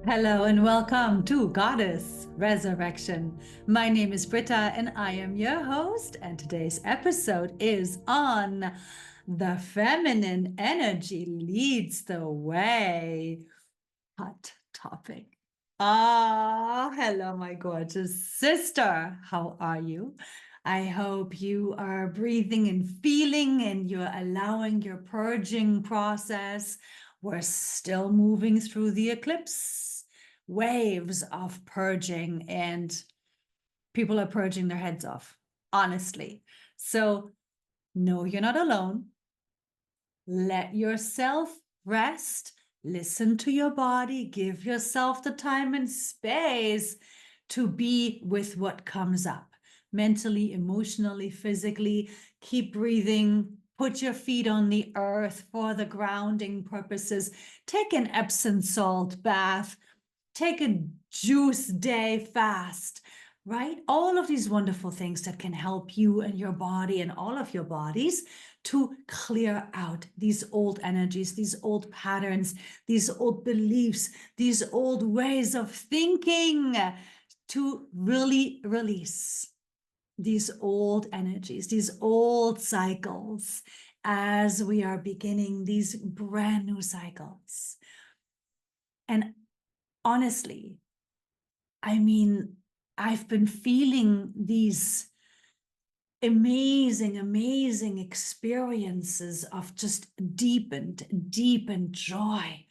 Hello and welcome to Goddess Resurrection. My name is Britta and I am your host, and today's episode is on the feminine energy leads the way. Hot topic. Hello, my gorgeous sister. How are you? I hope you are breathing and feeling and you're allowing your purging process. We're still moving through the eclipse waves of purging, and people are purging their heads off, honestly. So, no, you're not alone. Let yourself rest. Listen to your body. Give yourself the time and space to be with what comes up mentally, emotionally, physically. Keep breathing. Put your feet on the earth for the grounding purposes. Take an Epsom salt bath. Take a juice day fast, right? All of these wonderful things that can help you and your body and all of your bodies to clear out these old energies, these old patterns, these old beliefs, these old ways of thinking, to really release these old energies, these old cycles, as we are beginning these brand new cycles. And honestly, I mean, I've been feeling these amazing experiences of just deepened joy,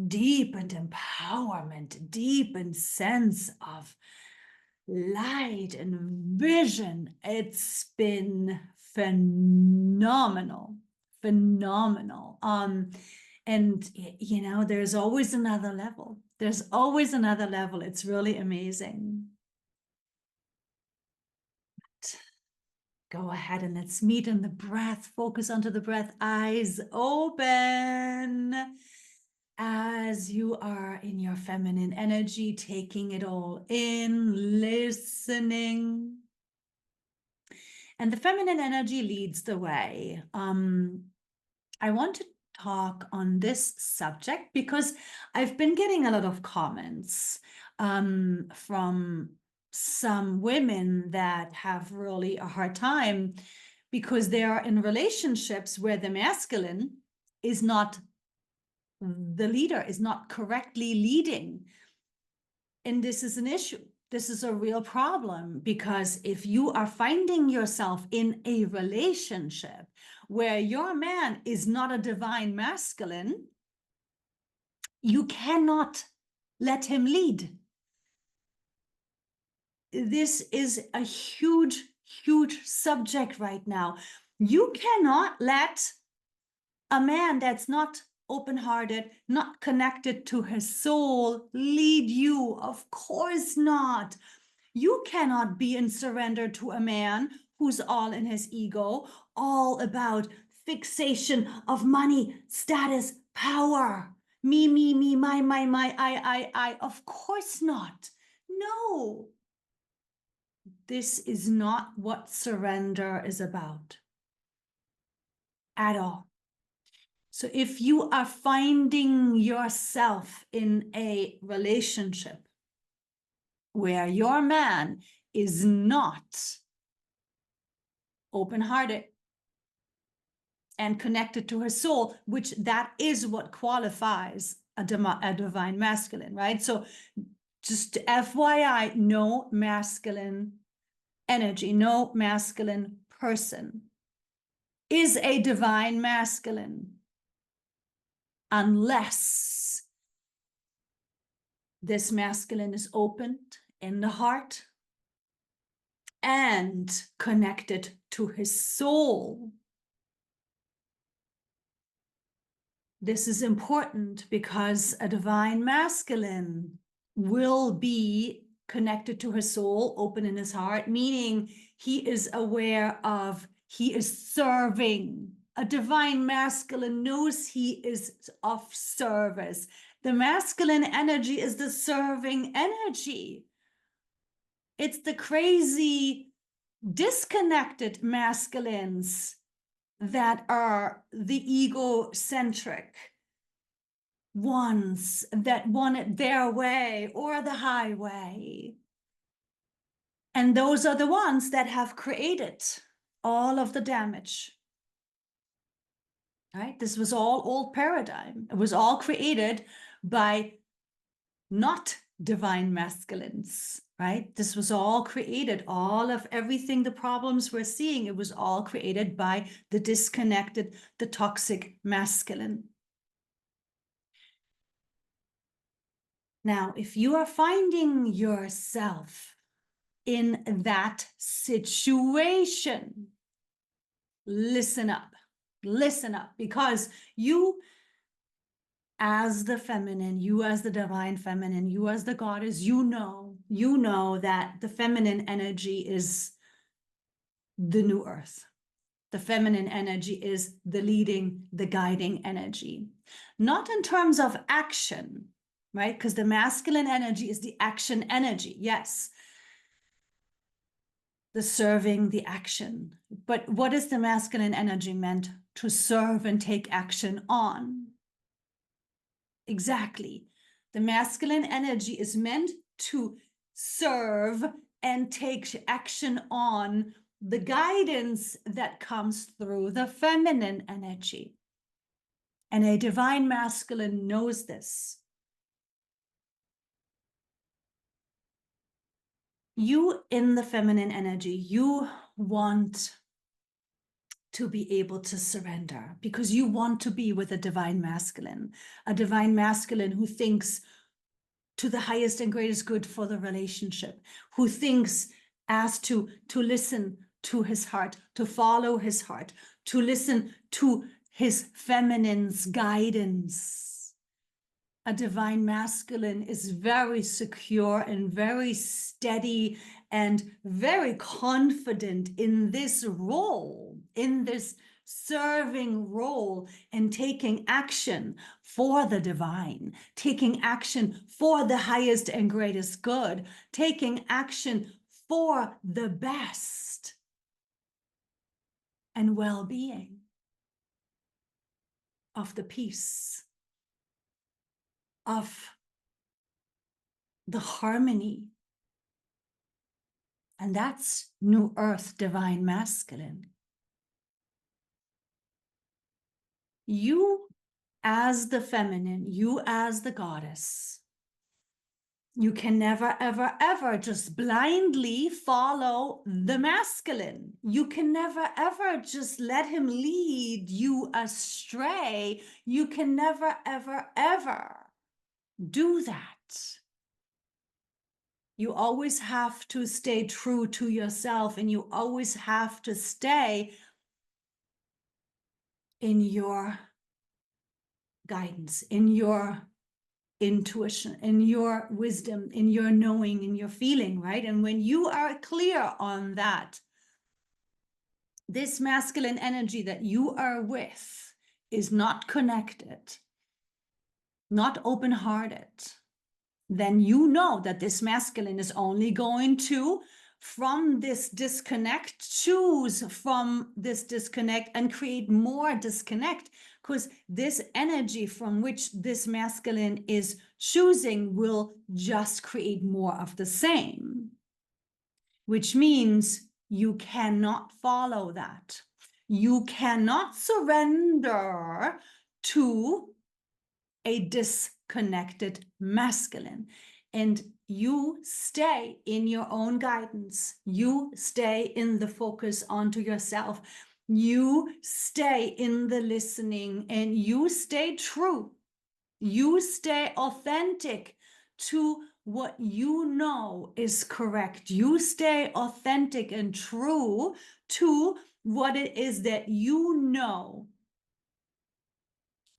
deepened empowerment, deepened sense of light and vision. It's been phenomenal. And you know, there's always another level. There's always another level. It's really amazing. Go ahead and let's meet in the breath. Focus onto the breath. Eyes open as you are in your feminine energy, taking it all in, listening. And the feminine energy leads the way. I want to talk on this subject because I've been getting a lot of comments from some women that have really a hard time because they are in relationships where the masculine is not the leader, is not correctly leading. And this is an issue. This is a real problem, because if you are finding yourself in a relationship where your man is not a divine masculine, you cannot let him lead. This is a huge subject right now. You cannot let a man that's not open-hearted, not connected to his soul, lead you. Of course not. You cannot be in surrender to a man who's all in his ego, all about fixation of money, status, power. Me, my, I. Of course not. No. This is not what surrender is about at all. So if you are finding yourself in a relationship where your man is not open-hearted and connected to his soul, which that is what qualifies a divine masculine, right? So just FYI, no masculine energy, no masculine person is a divine masculine unless this masculine is opened in the heart and connected to his soul. This is important because a divine masculine will be connected to his soul, open in his heart, meaning he is aware of, he is serving. A divine masculine knows he is of service. The masculine energy is the serving energy. It's the crazy, disconnected masculines that are the egocentric, ones that want it their way or the highway. And those are the ones that have created all of the damage. Right? This was all old paradigm. It was all created by not divine masculines, right? This was all created, all of everything, the problems we're seeing, it was all created by the disconnected, the toxic masculine. Now, if you are finding yourself in that situation, listen up, because you as the feminine, you as the divine feminine, you as the goddess, you know that the feminine energy is the new earth. The feminine energy is the leading, the guiding energy. Not in terms of action, right? Because the masculine energy is the action energy, yes. The serving, the action. But what is the masculine energy meant to serve and take action on? Exactly. The masculine energy is meant to serve and take action on the guidance that comes through the feminine energy. And a divine masculine knows this. You in the feminine energy, you want to be able to surrender because you want to be with a divine masculine who thinks to the highest and greatest good for the relationship, who thinks as to listen to his heart, to follow his heart, to listen to his feminine's guidance. A divine masculine is very secure and very steady and very confident in this role, in this serving role, and taking action for the divine, taking action for the highest and greatest good, taking action for the best and well-being of the peace, of the harmony. And that's New Earth Divine Masculine. You as the feminine, you as the goddess, you can never, ever, ever just blindly follow the masculine. You can never, ever just let him lead you astray. You can never, ever, ever do that. You always have to stay true to yourself, and you always have to stay in your guidance, in your intuition, in your wisdom, in your knowing, in your feeling, right? And when you are clear on that, this masculine energy that you are with is not connected, not open-hearted, then you know that this masculine is only going to, from this disconnect, choose from this disconnect and create more disconnect, because this energy from which this masculine is choosing will just create more of the same, which means you cannot follow that. You cannot surrender to a disconnected masculine. And you stay in your own guidance. You stay in the focus onto yourself. You stay in the listening, and you stay true. You stay authentic to what you know is correct. You stay authentic and true to what it is that you know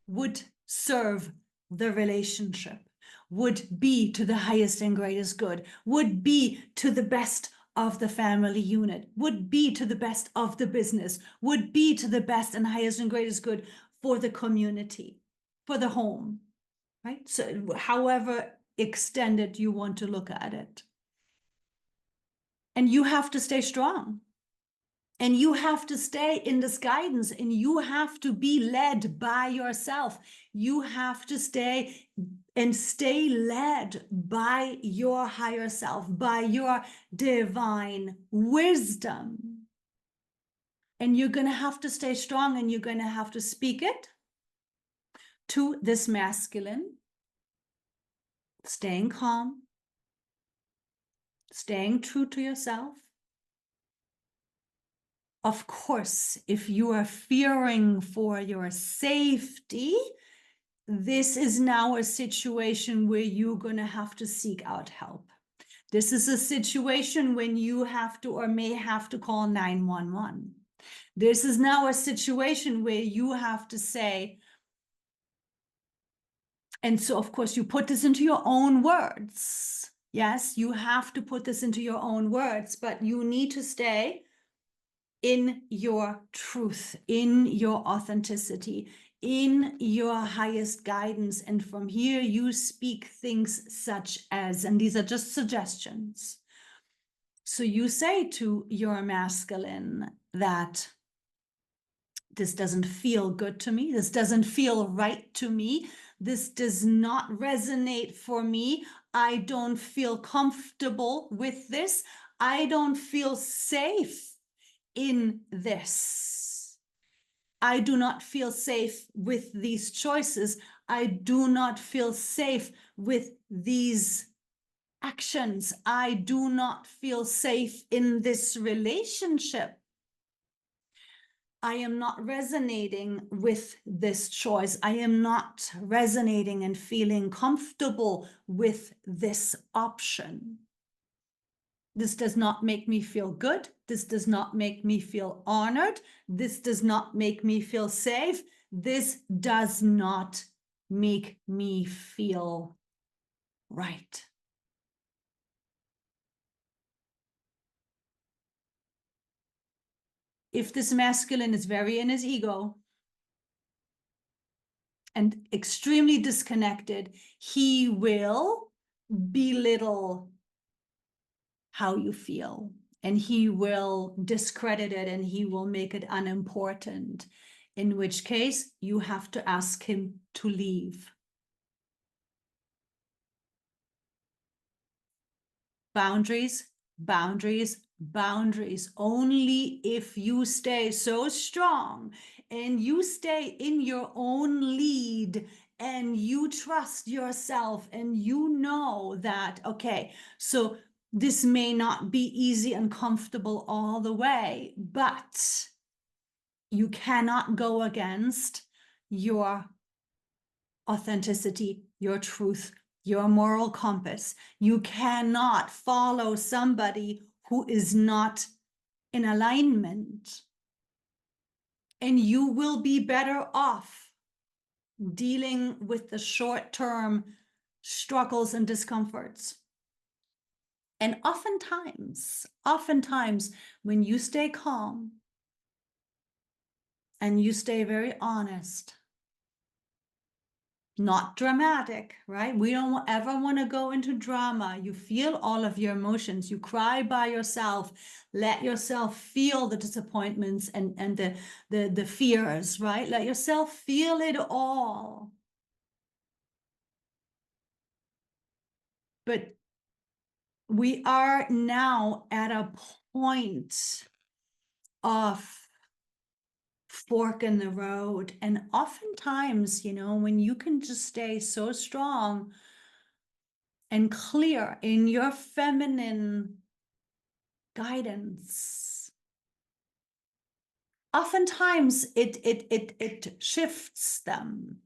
would serve the relationship, would be to the highest and greatest good, would be to the best of the family unit, would be to the best of the business, would be to the best and highest and greatest good for the community, for the home, right? So however extended you want to look at it. And you have to stay strong. And you have to stay in this guidance, and you have to be led by yourself. You have to stay led by your higher self, by your divine wisdom. And you're going to have to stay strong, and you're going to have to speak it to this masculine, staying calm, staying true to yourself. Of course, if you are fearing for your safety, this is now a situation where you're going to have to seek out help. This is a situation when you have to or may have to call 911. This is now a situation where you have to say, and so of course you put this into your own words. Yes, you have to put this into your own words, but you need to stay in your truth, in your authenticity, in your highest guidance. And from here, you speak things such as, and these are just suggestions. So you say to your masculine that this doesn't feel good to me. This doesn't feel right to me. This does not resonate for me. I don't feel comfortable with this. I don't feel safe in this. I do not feel safe with these choices. I do not feel safe with these actions. I do not feel safe in this relationship. I am not resonating with this choice. I am not resonating and feeling comfortable with this option. This does not make me feel good. This does not make me feel honored. This does not make me feel safe. This does not make me feel right. If this masculine is very in his ego and extremely disconnected, he will belittle how you feel, and he will discredit it, and he will make it unimportant, in which case you have to ask him to leave. Boundaries, boundaries, boundaries. Only if you stay so strong and you stay in your own lead and you trust yourself and you know that, okay, so this may not be easy and comfortable all the way, but you cannot go against your authenticity, your truth, your moral compass. You cannot follow somebody who is not in alignment. And you will be better off dealing with the short-term struggles and discomforts. And oftentimes, when you stay calm and you stay very honest, not dramatic, right? We don't ever want to go into drama. You feel all of your emotions. You cry by yourself. Let yourself feel the disappointments and the fears, right? Let yourself feel it all. But we are now at a point of fork in the road. And oftentimes, you know, when you can just stay so strong and clear in your feminine guidance, oftentimes it shifts them,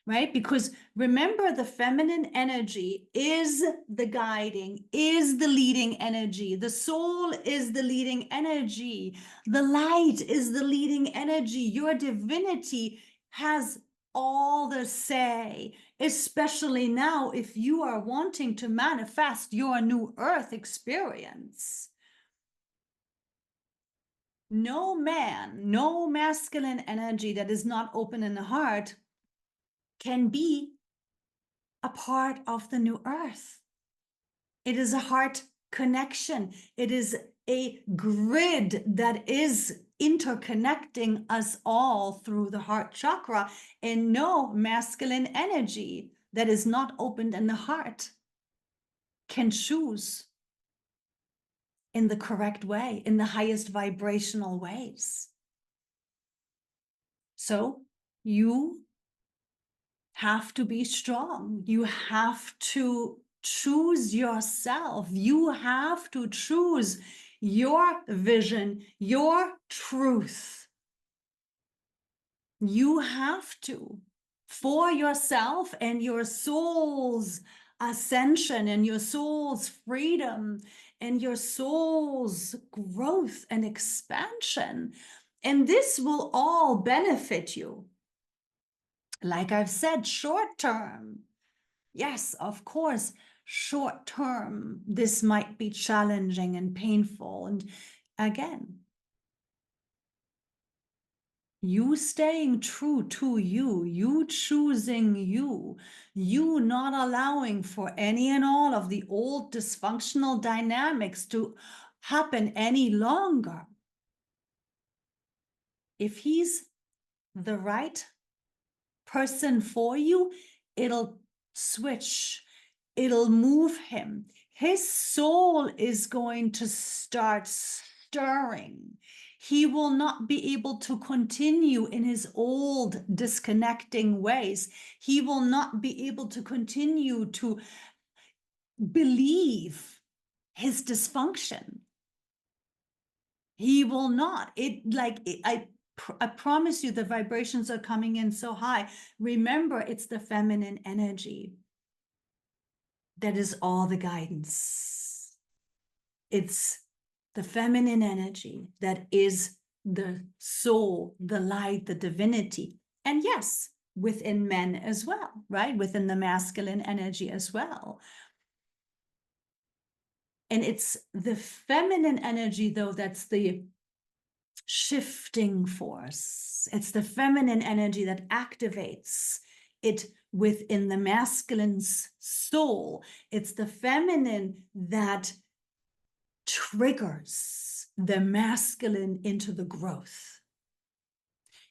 right? Because remember, the feminine energy is the guiding, is the leading energy. The soul is the leading energy. The light is the leading energy. Your divinity has all the say, especially now if you are wanting to manifest your new earth experience. No man, no masculine energy that is not open in the heart can be a part of the new earth. It is a heart connection. It is a grid that is interconnecting us all through the heart chakra, and no masculine energy that is not opened in the heart can choose in the correct way, in the highest vibrational ways. So you have to be strong. You have to choose yourself. You have to choose your vision, your truth. You have to, for yourself and your soul's ascension and your soul's freedom and your soul's growth and expansion. And this will all benefit you. Like I've said, short term. Yes, of course, short term, this might be challenging and painful. And again, you staying true to you, you choosing you, you not allowing for any and all of the old dysfunctional dynamics to happen any longer. If he's the right person for you, it'll switch, it'll move him. His soul is going to start stirring. He will not be able to continue in his old disconnecting ways. He will not be able to continue to believe his dysfunction. He will not. I promise you the vibrations are coming in so high. Remember, it's the feminine energy that is all the guidance. It's the feminine energy that is the soul, the light, the divinity. And yes, within men as well, right? Within the masculine energy as well. And it's the feminine energy, though, that's the shifting force. It's the feminine energy that activates it within the masculine's soul. It's the feminine that triggers the masculine into the growth.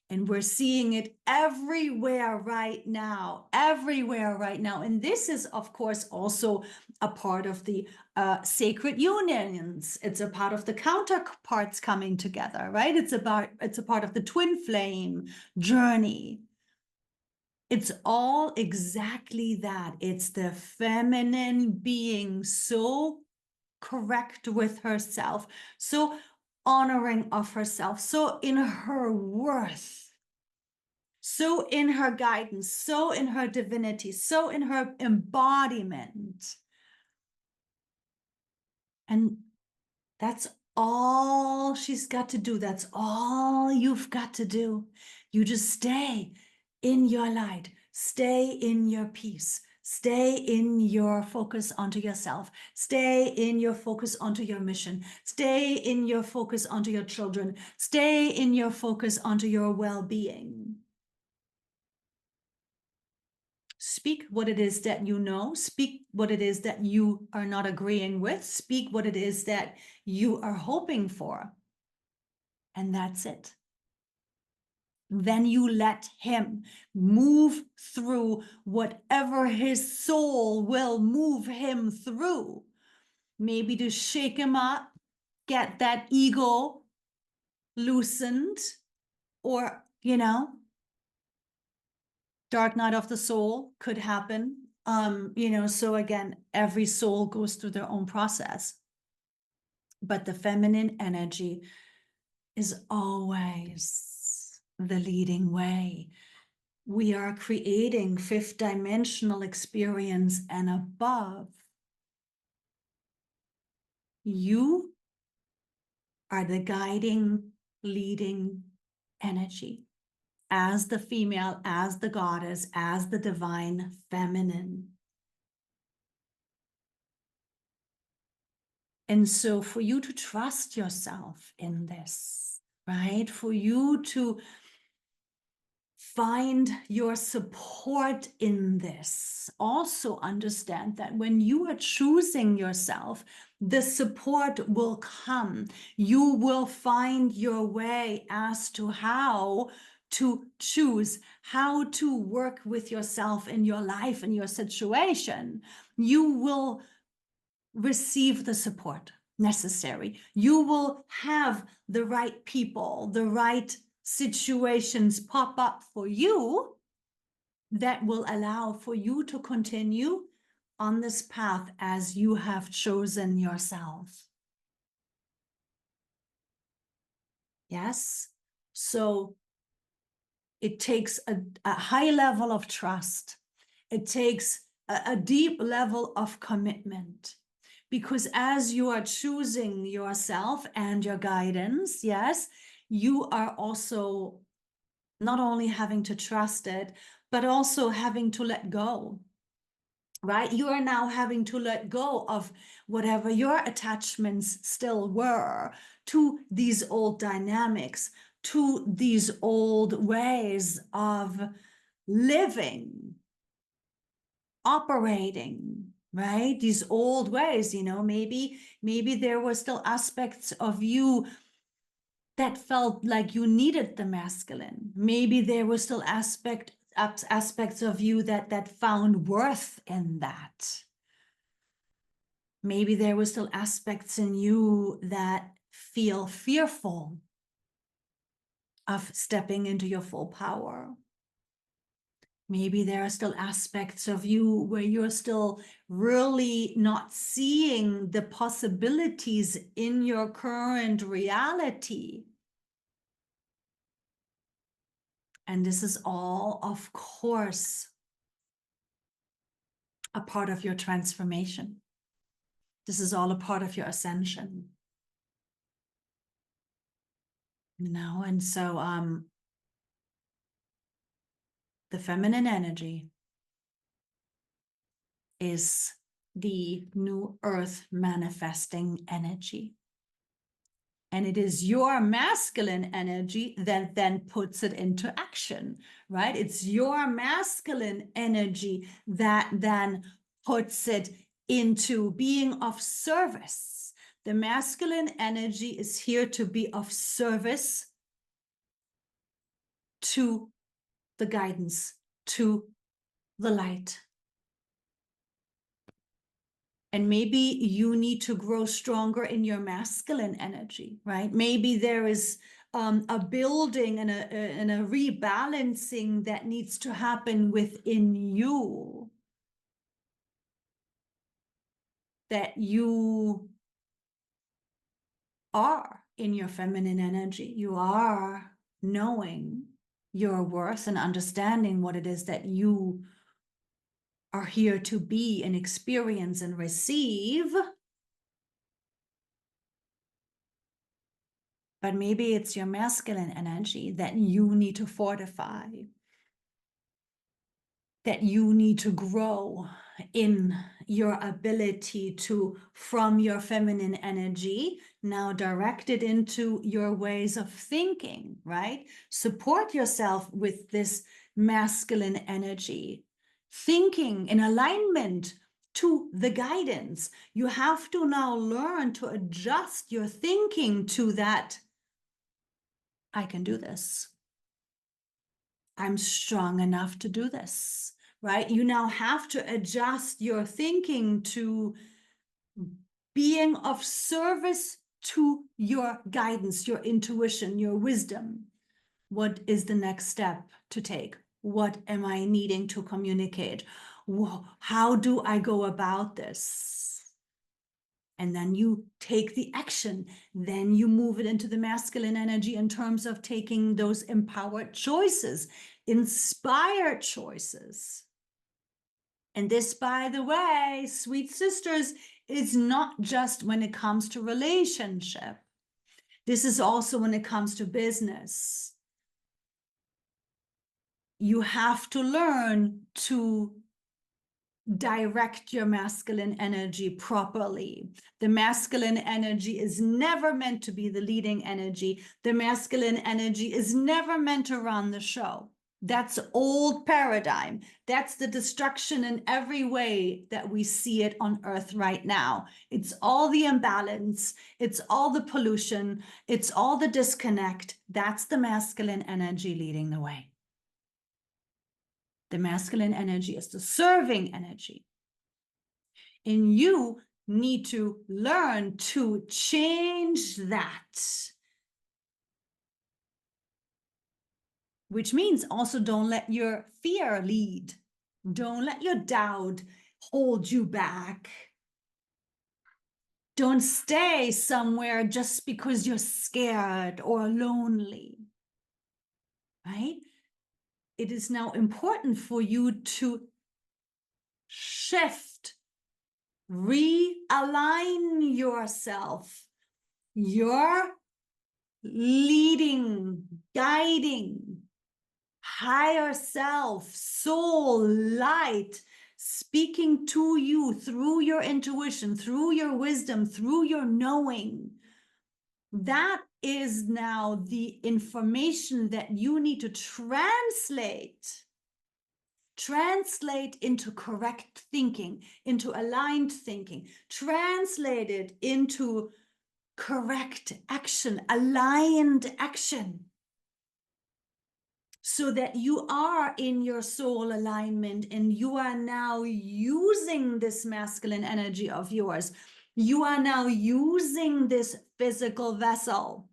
And we're seeing it everywhere right now, everywhere right now. And this is, of course, also a part of the sacred unions. It's a part of the counterparts coming together, right? It's a part of the twin flame journey. It's all exactly that. It's the feminine being so correct with herself, so honoring of herself, so in her worth, so in her guidance, so in her divinity, so in her embodiment. And that's all she's got to do. That's all you've got to do. You just stay in your light, stay in your peace, stay in your focus onto yourself, stay in your focus onto your mission, stay in your focus onto your children, stay in your focus onto your well-being. Speak what it is that you know, speak what it is that you are not agreeing with, speak what it is that you are hoping for. And that's it. Then you let him move through whatever his soul will move him through. Maybe to shake him up, get that ego loosened, or, dark night of the soul could happen. So again, every soul goes through their own process. But the feminine energy is always the leading way. We are creating fifth dimensional experience and above. You are the guiding, leading energy as the female, as the goddess, as the divine feminine. And so for you to trust yourself in this, right? For you to find your support in this. Also understand that when you are choosing yourself, the support will come. You will find your way as to how to choose, how to work with yourself in your life and your situation. You will receive the support necessary. You will have the right people, the right situations pop up for you that will allow for you to continue on this path as you have chosen yourself. Yes? So it takes a high level of trust. It takes a deep level of commitment. Because as you are choosing yourself and your guidance, yes, you are also not only having to trust it, but also having to let go, right? You are now having to let go of whatever your attachments still were to these old dynamics, to these old ways of living, operating, right? These old ways, maybe there were still aspects of you that felt like you needed the masculine. Maybe there were still aspects of you that found worth in that. Maybe there were still aspects in you that feel fearful of stepping into your full power. Maybe there are still aspects of you where you're still really not seeing the possibilities in your current reality. And this is all, of course, a part of your transformation. This is all a part of your ascension. And so the feminine energy is the new earth manifesting energy. And it is your masculine energy that then puts it into action, right? It's your masculine energy that then puts it into being of service. The masculine energy is here to be of service to the guidance, to the light. And maybe you need to grow stronger in your masculine energy, right? Maybe there is a building and a rebalancing that needs to happen within you. That you are in your feminine energy. You are knowing your worth and understanding what it is that you are here to be and experience and receive. But maybe it's your masculine energy that you need to fortify, that you need to grow in your ability to, from your feminine energy, now direct it into your ways of thinking, right? Support yourself with this masculine energy, thinking in alignment to the guidance. You have to now learn to adjust your thinking to that. I can do this. I'm strong enough to do this, right? You now have to adjust your thinking to being of service to your guidance, your intuition, your wisdom. What is the next step to take? What am I needing to communicate? How do I go about this? And then you take the action. Then you move it into the masculine energy in terms of taking those empowered choices, inspired choices. And this, by the way, sweet sisters, is not just when it comes to relationship. This is also when it comes to business. You have to learn to direct your masculine energy properly. The masculine energy is never meant to be the leading energy. The masculine energy is never meant to run the show. That's old paradigm. That's the destruction in every way that we see it on earth right now. It's all the imbalance. It's all the pollution. It's all the disconnect. That's the masculine energy leading the way. The masculine energy is the serving energy. And you need to learn to change that. Which means also don't let your fear lead. Don't let your doubt hold you back. Don't stay somewhere just because you're scared or lonely, right? It is now important for you to shift, realign yourself. You're leading, guiding, higher self, soul, light, speaking to you through your intuition, through your wisdom, through your knowing. That is now the information that you need to translate into correct thinking, into aligned thinking, translate it into correct action, aligned action, so that you are in your soul alignment and you are now using this masculine energy of yours. You are now using this physical vessel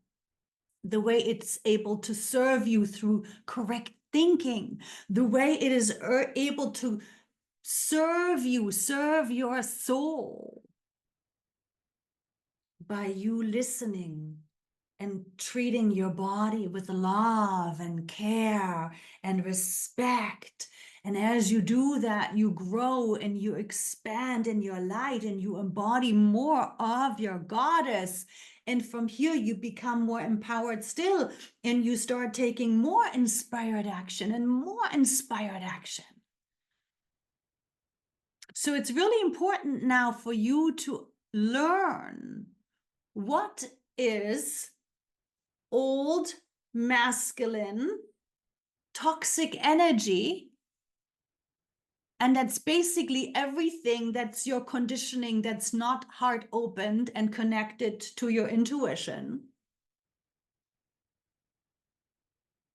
the way it's able to serve you through correct thinking, the way it is able to serve you, serve your soul by you listening and treating your body with love and care and respect. And as you do that, you grow and you expand in your light and you embody more of your goddess. And from here, you become more empowered still, and you start taking more inspired action and more inspired action. So it's really important now for you to learn what is old masculine toxic energy. And that's basically everything that's your conditioning that's not heart opened and connected to your intuition.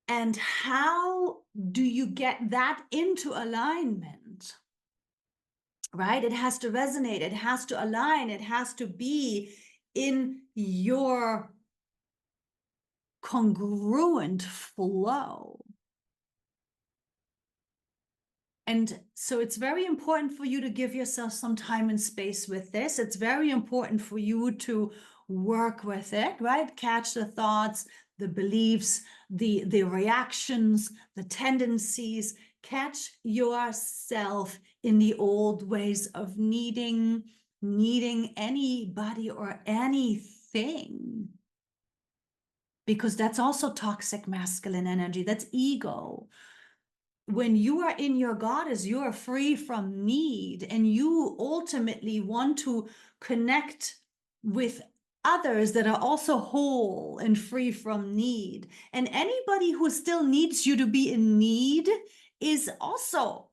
And how do you get that into alignment? Right? It has to resonate. It has to align. It has to be in your congruent flow. And so it's very important for you to give yourself some time and space with this. It's very important for you to work with it, right? Catch the thoughts, the beliefs, the reactions, the tendencies. Catch yourself in the old ways of needing anybody or anything. Because that's also toxic masculine energy. That's ego. When you are in your goddess, you are free from need, and you ultimately want to connect with others that are also whole and free from need. And anybody who still needs you to be in need is also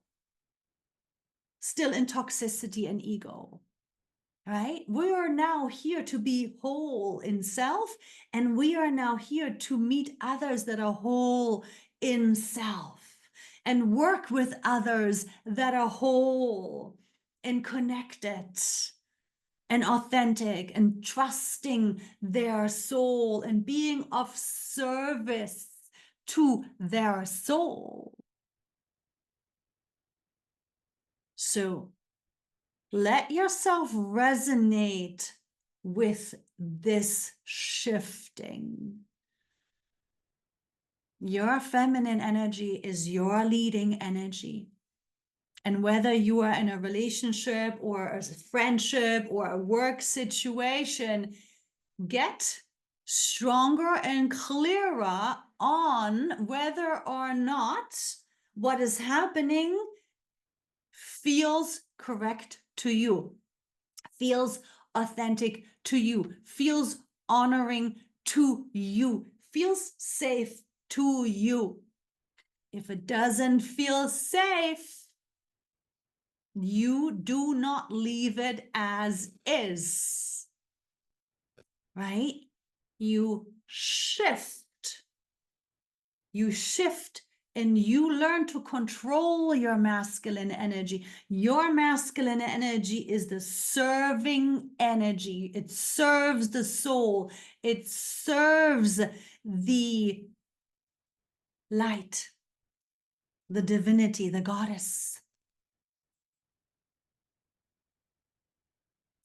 still in toxicity and ego. Right? We are now here to be whole in self, and we are now here to meet others that are whole in self and work with others that are whole and connected and authentic and trusting their soul and being of service to their soul. So let yourself resonate with this shifting. Your feminine energy is your leading energy. And whether you are in a relationship or a friendship or a work situation, get stronger and clearer on whether or not what is happening feels correct to you, feels authentic to you, feels honoring to you, feels safe to you. If it doesn't feel safe, you do not leave it as is, right? You shift. You shift and you learn to control your masculine energy. Your masculine energy is the serving energy. It serves the soul. It serves the light, the divinity, the goddess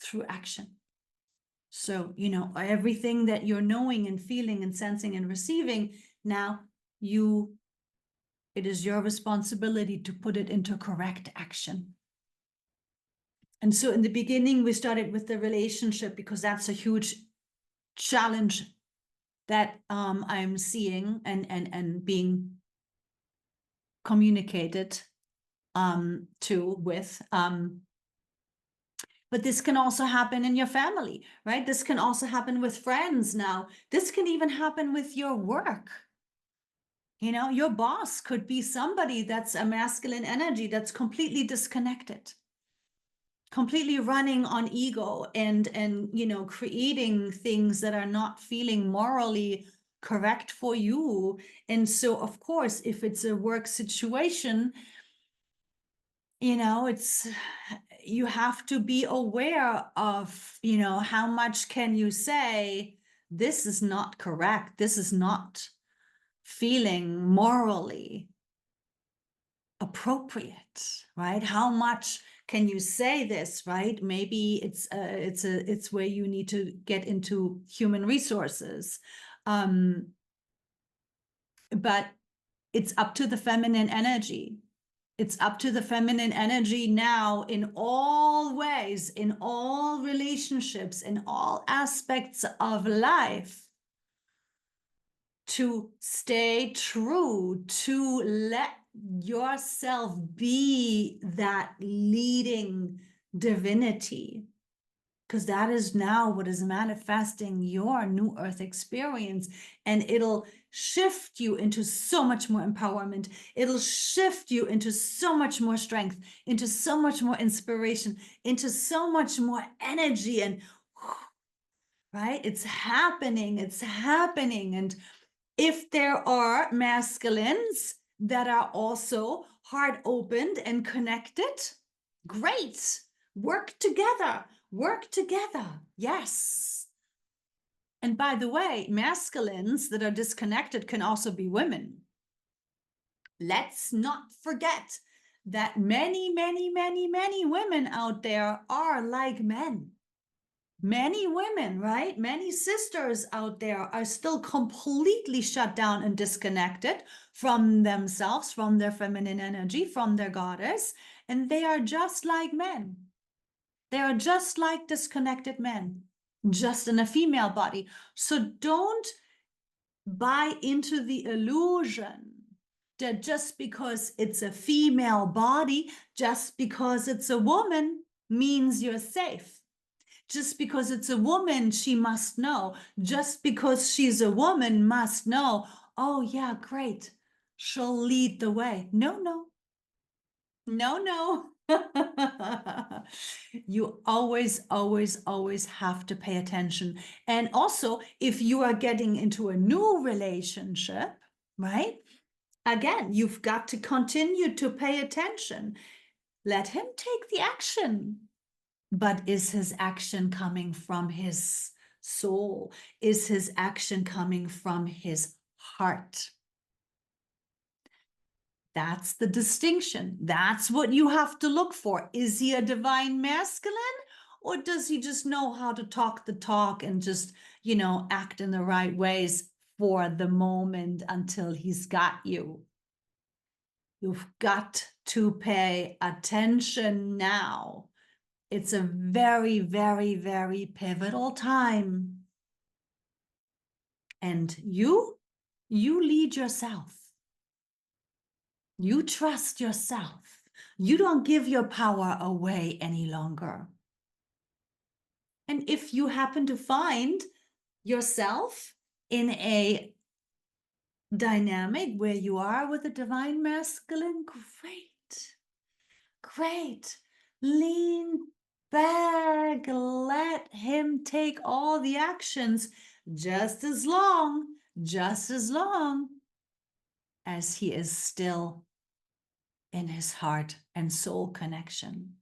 through action. So, everything that you're knowing and feeling and sensing and receiving, now it is your responsibility to put it into correct action. And so in the beginning, we started with the relationship because that's a huge challenge that I'm seeing and being communicated with. But this can also happen in your family, right? This can also happen with friends now. This can even happen with your work. Your boss could be somebody that's a masculine energy that's completely disconnected, completely running on ego and creating things that are not feeling morally correct for you. And so, of course, if it's a work situation, you have to be aware of, how much can you say, this is not correct, this is not feeling morally appropriate, right? How much can you say this, right? Maybe it's where you need to get into human resources. But it's up to the feminine energy. It's up to the feminine energy now in all ways, in all relationships, in all aspects of life, to stay true, to let yourself be that leading divinity, because that is now what is manifesting your new earth experience. And it'll shift you into so much more empowerment. It'll shift you into so much more strength, into so much more inspiration, into so much more energy. And right, it's happening. And if there are masculines that are also heart opened and connected, great. Work together. Yes. And by the way, masculines that are disconnected can also be women. Let's not forget that many, many, many, many women out there are like men. Many women, right? Many sisters out there are still completely shut down and disconnected from themselves, from their feminine energy, from their goddess, and they are just like men. They are just like disconnected men, just in a female body. So don't buy into the illusion that just because it's a female body, just because it's a woman, means you're safe. Just because it's a woman, she must know. Just because she's a woman must know, oh yeah, great, she'll lead the way. No. You always have to pay attention. And also, if you are getting into a new relationship, right? Again, you've got to continue to pay attention. Let him take the action. But is his action coming from his soul? Is his action coming from his heart? That's the distinction. That's what you have to look for. Is he a divine masculine, or does he just know how to talk the talk and just, act in the right ways for the moment until he's got you? You've got to pay attention now. It's a very, very, very pivotal time. And you lead yourself. You trust yourself. You don't give your power away any longer. And if you happen to find yourself in a dynamic where you are with the divine masculine, great. Lean back, let him take all the actions just as long as he is still in his heart and soul connection.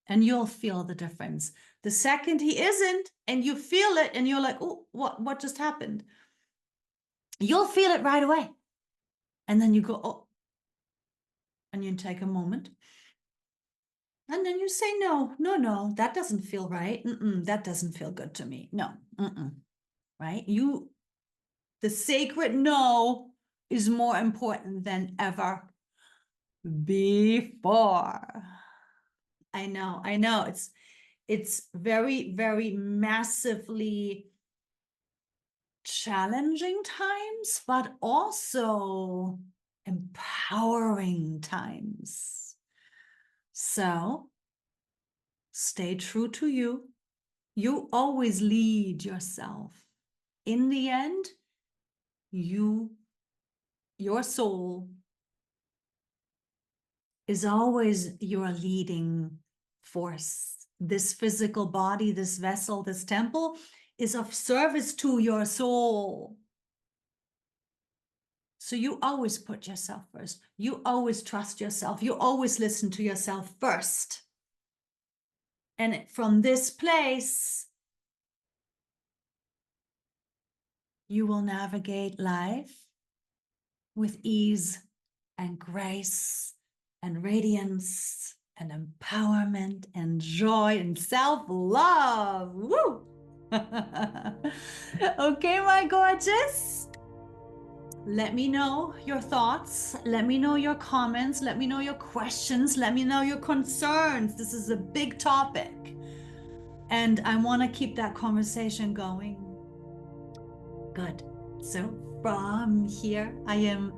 And you'll feel the difference. The second he isn't, and you feel it, and you're like, oh, what just happened? You'll feel it right away. And then you go, oh, and you take a moment. And then you say, no, that doesn't feel right. That doesn't feel good to me. No, right? The sacred no is more important than ever before. I know. It's very, very massively challenging times, but also empowering times. So stay true to you. You always lead yourself. In the end, your soul is always your leading force. This physical body, this vessel, this temple is of service to your soul. So you always put yourself first. You always trust yourself. You always listen to yourself first. And from this place, you will navigate life with ease and grace and radiance and empowerment and joy and self-love. Woo! Okay, my gorgeous. Let me know your thoughts. Let me know your comments. Let me know your questions. Let me know your concerns. This is a big topic. And I want to keep that conversation going. Good. So from here, I am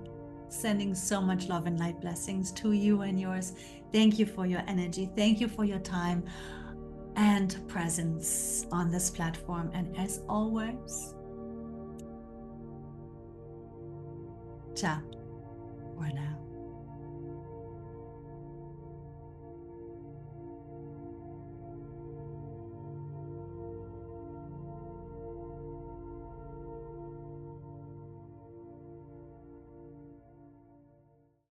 sending so much love and light blessings to you and yours. Thank you for your energy. Thank you for your time and presence on this platform. And as always, ciao for now.